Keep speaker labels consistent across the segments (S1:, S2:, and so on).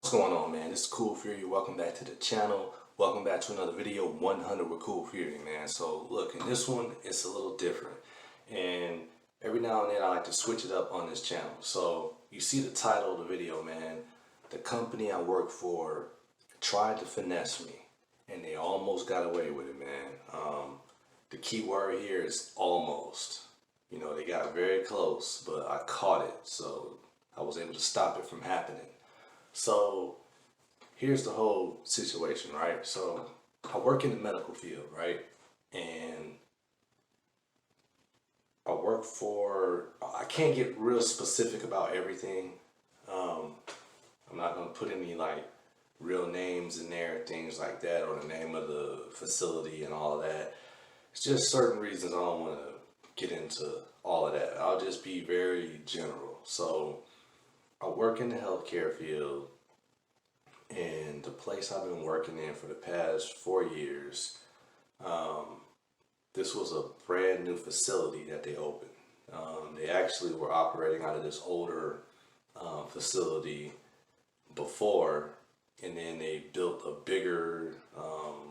S1: What's going on, man? This is Cool Fury. Welcome back to the channel. Welcome back to another video, 100 with Cool Fury, man. So look, in this one, it's a little different. And every now and then I like to switch it up on this channel. So you see the title of the video, man. The company I work for tried to finesse me and they almost got away with it, man. The key word here is almost. You know, they got very close, but I caught it. So I was able to stop it from happening. So here's the whole situation, right? So I work in the medical field, right? And I can't get real specific about everything. I'm not going to put any like real names in there, things like that, or the name of the facility and all of that. It's just certain reasons I don't want to get into all of that. I'll just be very general. So I work in the healthcare field, and the place I've been working in for the past 4 years, this was a brand new facility that they opened. They actually were operating out of this older facility before, and then they built a bigger,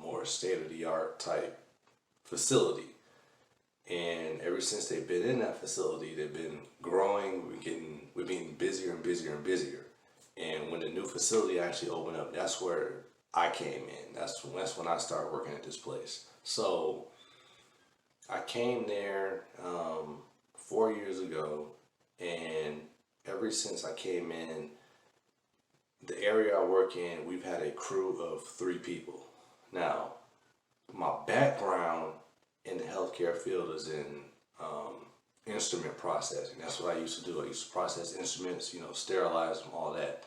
S1: more state-of-the-art type facility. And ever since they've been in that facility, they've been growing. We're being busier and busier and busier. And when the new facility actually opened up, that's where I came in. That's when I started working at this place. So I came there 4 years ago, and ever since I came in, the area I work in, we've had a crew of 3 people. Now, my background in the healthcare field is in instrument processing. That's what I used to do. I used to process instruments, sterilize them, all that.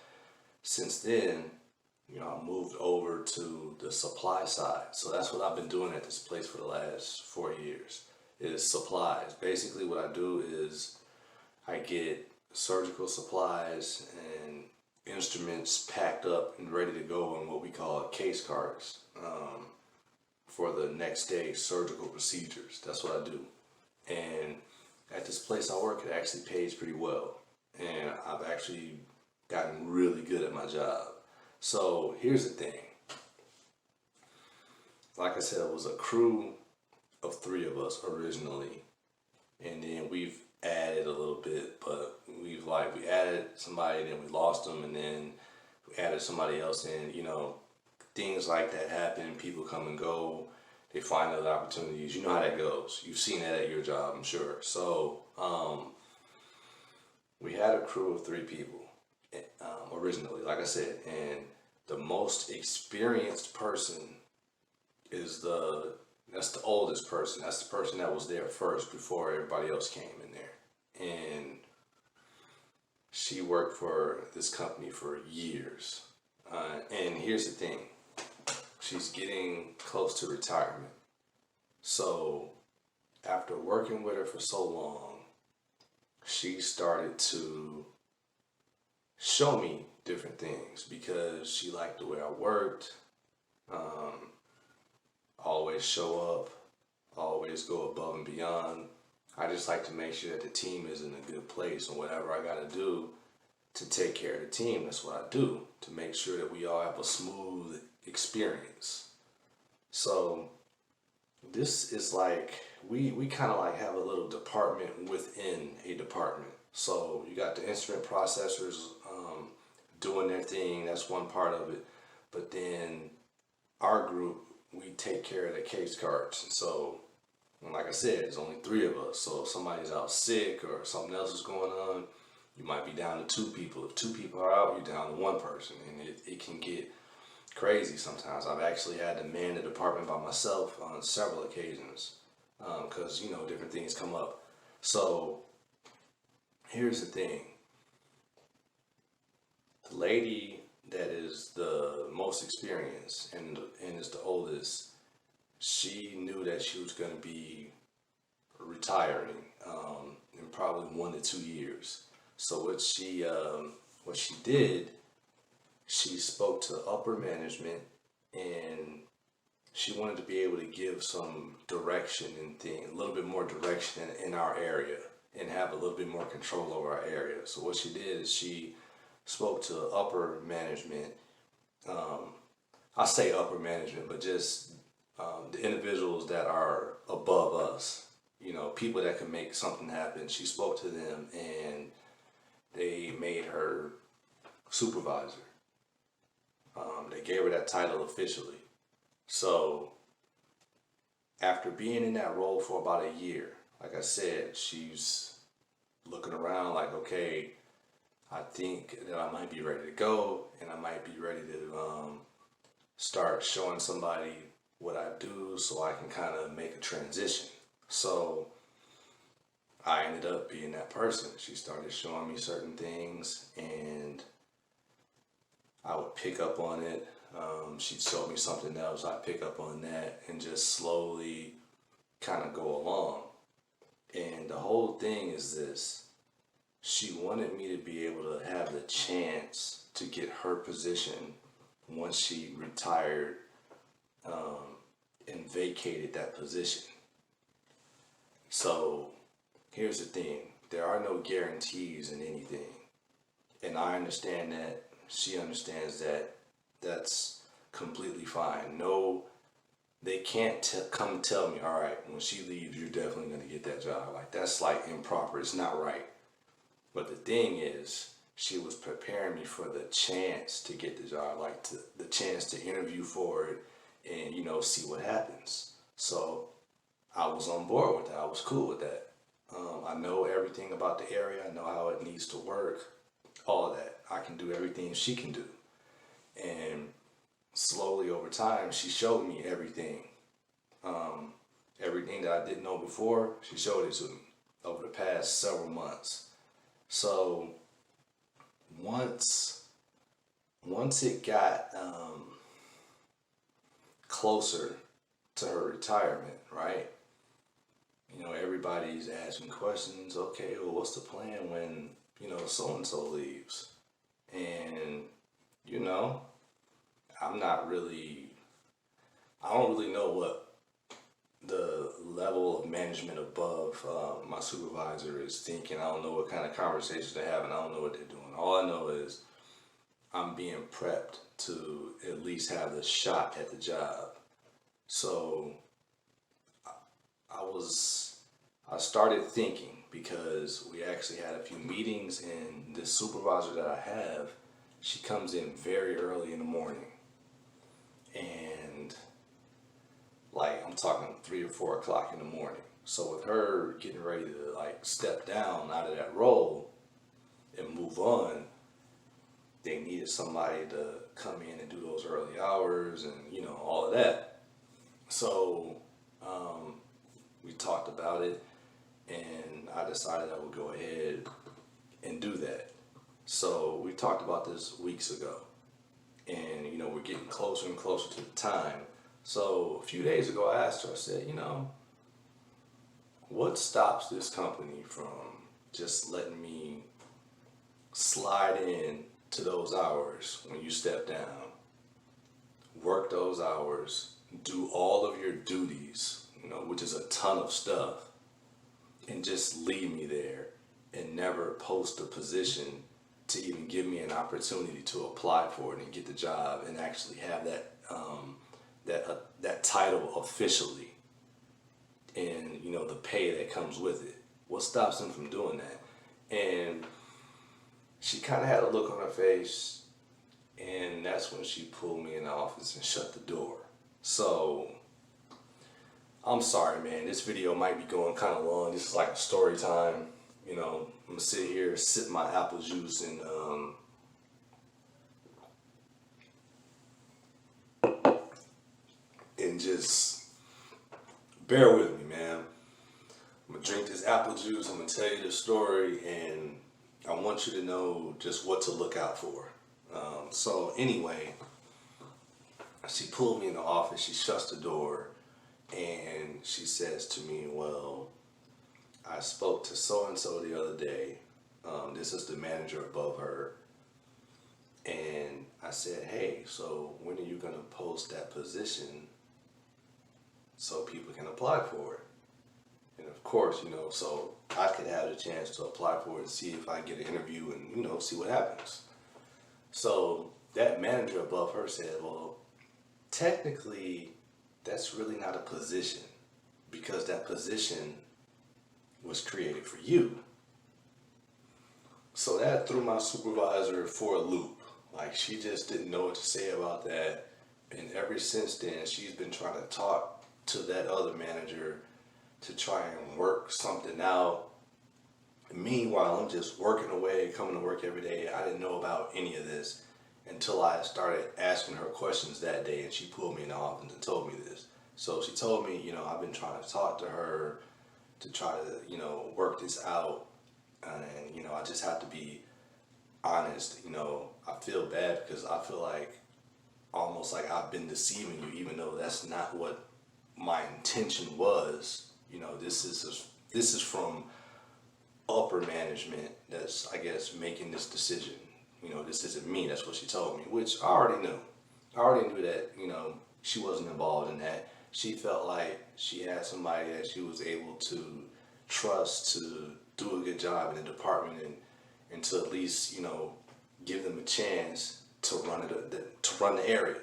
S1: Since then, I moved over to the supply side. So that's what I've been doing at this place for the last 4 years, is supplies. Basically what I do is I get surgical supplies and instruments packed up and ready to go in what we call case cards for the next day surgical procedures. That's what I do. And at this place I work, it actually pays pretty well. And I've actually gotten really good at my job. So here's the thing. Like I said, it was a crew of 3 of us originally. And then we've added a little bit, but we added somebody, then we lost them, and then we added somebody else in. Things like that happen. People come and go. They find other opportunities. You know how that goes. You've seen that at your job, I'm sure. So we had a crew of 3 people originally, like I said, and the most experienced person is that's the oldest person. That's the person that was there first before everybody else came in there. And she worked for this company for years. And here's the thing. She's getting close to retirement. So after working with her for so long, she started to show me different things because she liked the way I worked. Always show up, always go above and beyond. I just like to make sure that the team is in a good place, and whatever I gotta do to take care of the team, that's what I do, to make sure that we all have a smooth experience. So this is like, we kind of like have a little department within a department. So you got the instrument processors doing their thing, that's one part of it. But then our group, we take care of the case cards. And so, like I said, there's only 3 of us. So if somebody's out sick or something else is going on, you might be down to 2 people. If 2 people are out, you're down to 1 person. And it can get crazy sometimes. I've actually had to man the department by myself on several occasions because, different things come up. So here's the thing. The lady that is the most experienced and is the oldest, she knew that she was going to be retiring in probably 1 to 2 years. So what she did, she spoke to upper management, and she wanted to be able to give some direction and a little bit more direction in our area and have a little bit more control over our area. So what she did is she spoke to upper management. I say upper management, but just the individuals that are above us, people that can make something happen. She spoke to them and they made her supervisor. They gave her that title officially. So after being in that role for about a year, like I said, she's looking around like, okay, I think that I might be ready to go, and I might be ready to start showing somebody what I do so I can kind of make a transition. So I ended up being that person. She started showing me certain things and I would pick up on it. She'd show me something else, I'd pick up on that and just slowly kind of go along. And the whole thing is this: she wanted me to be able to have the chance to get her position once she retired and vacated that position. So here's the thing: there are no guarantees in anything. And I understand that. She understands that. That's completely fine. No, they can't come tell me, all right, when she leaves, you're definitely going to get that job. Like, that's like improper. It's not right. But the thing is, she was preparing me for the chance to get the job, like the chance to interview for it and, see what happens. So I was on board with that. I was cool with that. I know everything about the area. I know how it needs to work. All of that. I can do everything she can do. And slowly over time, she showed me everything. Everything that I didn't know before, she showed it to me over the past several months. So once it got closer to her retirement, right? Everybody's asking questions. Okay, well, what's the plan when so and so leaves? And I don't really know what the level of management above my supervisor is thinking. I don't know what kind of conversations they're having. I don't know what they're doing. All I know is I'm being prepped to at least have the shot at the job. So I started thinking, because we actually had a few meetings, and this supervisor that I have, she comes in very early in the morning. And like, I'm talking 3 or 4 o'clock in the morning. So with her getting ready to like step down out of that role and move on, they needed somebody to come in and do those early hours and all of that. So we talked about it, and I decided I would go ahead and do that. So we talked about this weeks ago, and we're getting closer and closer to the time. So a few days ago, I asked her, I said, what stops this company from just letting me slide in to those hours when you step down, work those hours, do all of your duties, which is a ton of stuff, and just leave me there and never post a position to even give me an opportunity to apply for it and get the job and actually have that title officially, and the pay that comes with it. What stops them from doing that? And she kind of had a look on her face, and that's when she pulled me in the office and shut the door. So I'm sorry, man. This video might be going kind of long. This is like a story time. I'm gonna sit here, sip my apple juice, and just bear with me, man. I'm gonna drink this apple juice. I'm gonna tell you the story, and I want you to know just what to look out for. So anyway, she pulled me in the office. She shuts the door, and she says to me, well, I spoke to so-and-so the other day. This is the manager above her. And I said, hey, so when are you going to post that position so people can apply for it? And of course, so I could have the chance to apply for it and see if I get an interview and, see what happens. So that manager above her said, well, technically, that's really not a position because that position was created for you. So that threw my supervisor for a loop. Like, she just didn't know what to say about that. And ever since then, she's been trying to talk to that other manager to try and work something out. Meanwhile, I'm just working away, coming to work every day. I didn't know about any of this until I started asking her questions that day, and she pulled me in the office and told me this. So she told me, I've been trying to talk to her to try to, work this out. And, I just have to be honest. I feel bad because I feel like almost like I've been deceiving you, even though that's not what my intention was. This is from upper management that's, I guess, making this decision. This isn't me. That's what she told me, which I already knew. I already knew that, she wasn't involved in that. She felt like she had somebody that she was able to trust to do a good job in the department and to at least, give them a chance to run the area.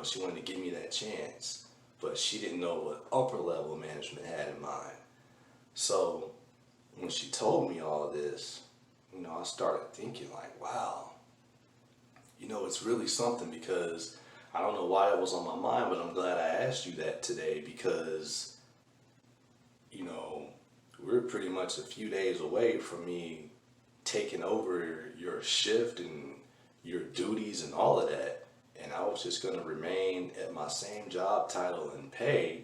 S1: She wanted to give me that chance, but she didn't know what upper level management had in mind. So when she told me all of this, I started thinking like, wow, it's really something because I don't know why it was on my mind, but I'm glad I asked you that today because, we're pretty much a few days away from me taking over your shift and your duties and all of that. And I was just going to remain at my same job title and pay,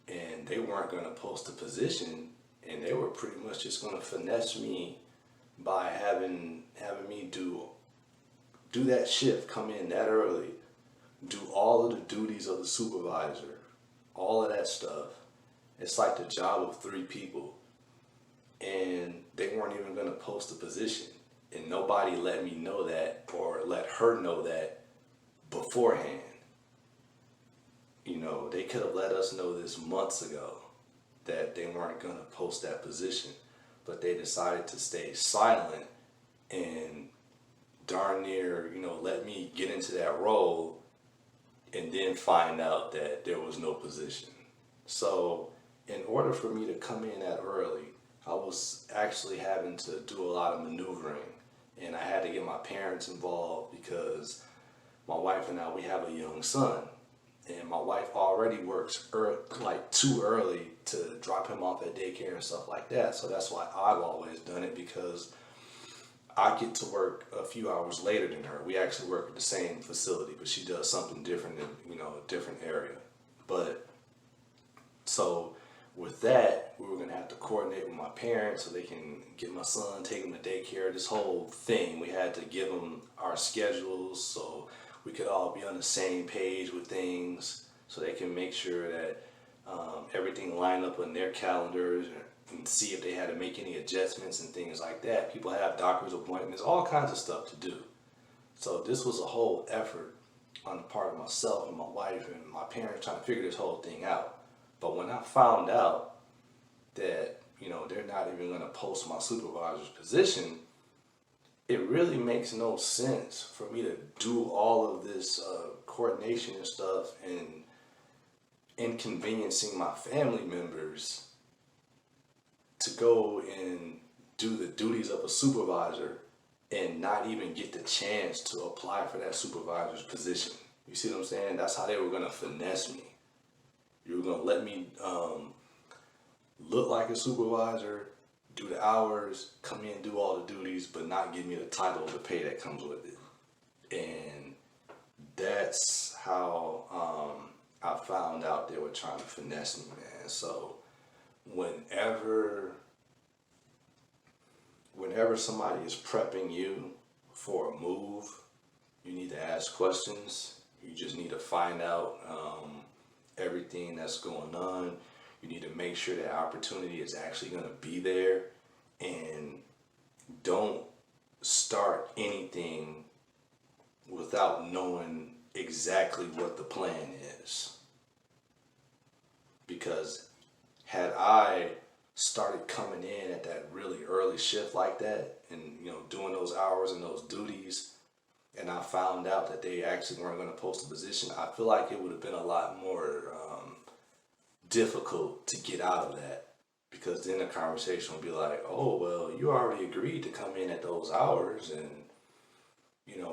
S1: and they weren't going to post a position, and they were pretty much just going to finesse me by having me do that shift, come in that early, do all of the duties of the supervisor, all of that stuff. It's like the job of 3 people, and they weren't even going to post a position, and nobody let me know that or let her know that beforehand. They could have let us know this months ago that they weren't going to post that position, but they decided to stay silent and darn near, let me get into that role and then find out that there was no position. So in order for me to come in that early, I was actually having to do a lot of maneuvering, and I had to get my parents involved because my wife and I, we have a young son, and my wife already works like too early to drop him off at daycare and stuff like that. So that's why I've always done it, because I get to work a few hours later than her. We actually work at the same facility, but she does something different in, a different area. But so with that, we were going to have to coordinate with my parents so they can get my son, take him to daycare, this whole thing. We had to give them our schedules so we could all be on the same page with things, so they can make sure that everything lined up on their calendars and see if they had to make any adjustments and things like that. People have doctor's appointments, all kinds of stuff to do. So this was a whole effort on the part of myself and my wife and my parents trying to figure this whole thing out. But when I found out that, they're not even going to post my supervisor's position, it really makes no sense for me to do all of this coordination and stuff and inconveniencing my family members to go and do the duties of a supervisor and not even get the chance to apply for that supervisor's position. You see what I'm saying? That's how they were going to finesse me. You were going to let me look like a supervisor, do the hours, come in, do all the duties, but not give me the title or the pay that comes with it. And that's how I found out they were trying to finesse me, man. So whenever somebody is prepping you for a move, you need to ask questions. You just need to find out everything that's going on. You need to make sure that opportunity is actually going to be there, and don't start anything without knowing exactly what the plan is. Because had I started coming in at that really early shift like that and doing those hours and those duties, and I found out that they actually weren't going to post a position, I feel like it would have been a lot more difficult to get out of that, because then the conversation would be like, oh, well, you already agreed to come in at those hours, and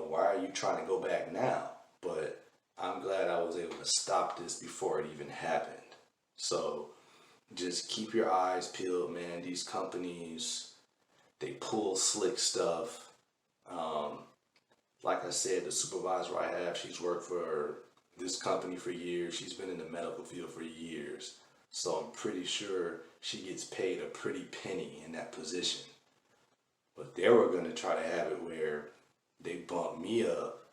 S1: why are you trying to go back now? But I'm glad I was able to stop this before it even happened. So just keep your eyes peeled, man. These companies, they pull slick stuff. Like I said, the supervisor I have, she's worked for this company for years. She's been in the medical field for years. So I'm pretty sure she gets paid a pretty penny in that position. But they were going to try to have it where they bump me up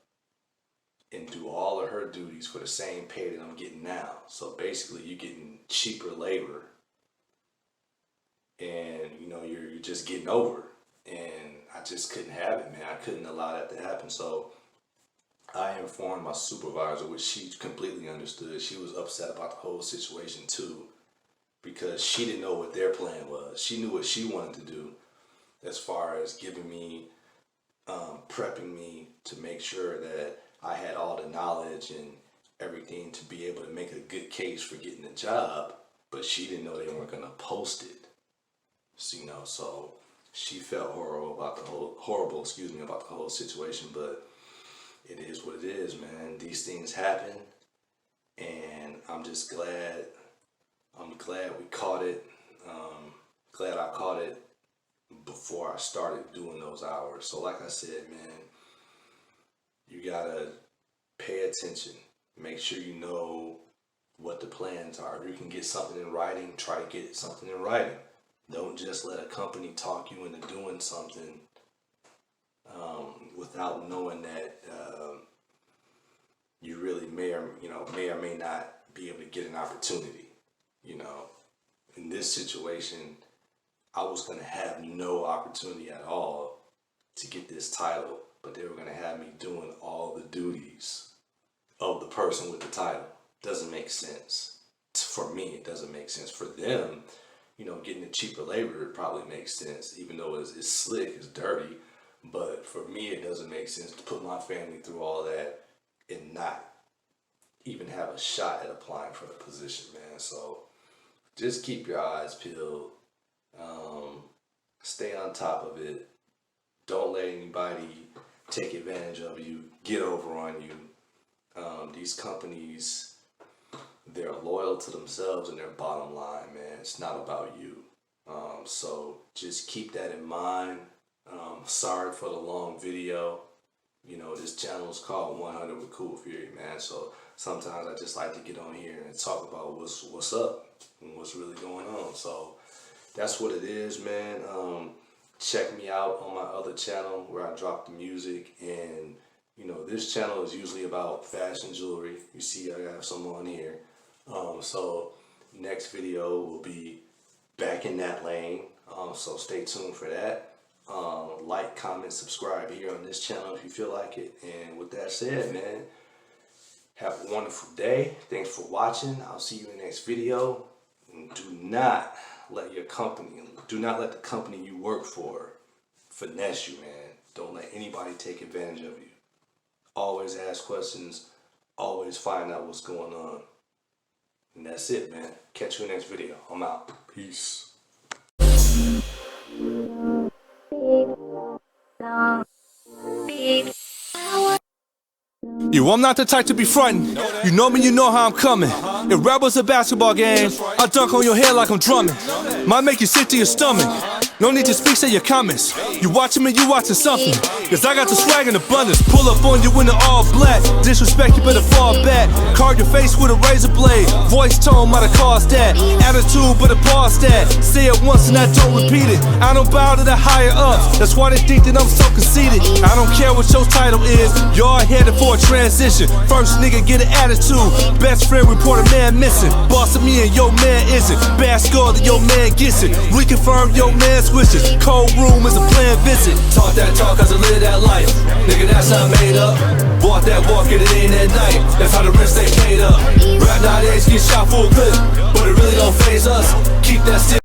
S1: and do all of her duties for the same pay that I'm getting now. So basically you're getting cheaper labor, and you're just getting over. And I just couldn't have it, man. I couldn't allow that to happen. So I informed my supervisor, which she completely understood. She was upset about the whole situation too, because she didn't know what their plan was. She knew what she wanted to do as far as giving me, prepping me to make sure that I had all the knowledge and everything to be able to make a good case for getting the job, but she didn't know they weren't going to post it. So she felt horrible about the whole situation, but it is what it is, man. These things happen, and I'm just glad. I'm glad we caught it. Glad I caught it before I started doing those hours. So like I said, man, you gotta pay attention. Make sure you know what the plans are. If you can get something in writing, try to get something in writing. Don't just let a company talk you into doing something without knowing that you really may or may not be able to get an opportunity. In this situation, I was going to have no opportunity at all to get this title, but they were going to have me doing all the duties of the person with the title. Doesn't make sense. For me, it doesn't make sense. For them, getting the cheaper labor, it probably makes sense, even though it's slick, it's dirty. But for me, it doesn't make sense to put my family through all that and not even have a shot at applying for the position, man. So just keep your eyes peeled. Stay on top of it. Don't let anybody take advantage of you, get over on you. These companies, they're loyal to themselves and their bottom line, man. It's not about you. So just keep that in mind. Sorry for the long video. This channel is called 100 with Cool Fury, man. So sometimes I just like to get on here and talk about what's up and what's really going on. So that's what it is, man. Check me out on my other channel where I drop the music, and this channel is usually about fashion jewelry. You see, I have some on here. So next video will be back in that lane. So stay tuned for that. Like, comment, subscribe here on this channel if you feel like it. And with that said, man, have a wonderful day. Thanks for watching. I'll see you in the next video. And do not let the company you work for finesse you, man. Don't let anybody take advantage of you. Always ask questions. Always find out what's going on. And that's it, man. Catch you in the next video. I'm out. Peace.
S2: Yo, I'm not the type to be frontin'. You know me, you know how I'm coming. If rap was a basketball game, I dunk on your head like I'm drumming. Might make you sick to your stomach. No need to speak, say your comments. You watching me, you watching something. Cause I got the swag in abundance. Pull up on you in the all black. Disrespect, you better fall back. Carve your face with a razor blade. Voice tone might have caused that. Attitude, but pause that. Say it once and I don't repeat it. I don't bow to the higher ups. That's why they think that I'm so conceited. I don't care what your title is. Y'all headed for a transition. First nigga get an attitude. Best friend report a man missing. Boss of me and your man isn't. Bad score that your man gets it. Reconfirm your man's wishes. Cold room is a planned visit. Talk that talk cause I live that life. Nigga, that's not made up. Walk that walk, get it in at night. That's how the rest stay paid up. Rap nowadays get shot full clip, but it really don't faze us. Keep that still.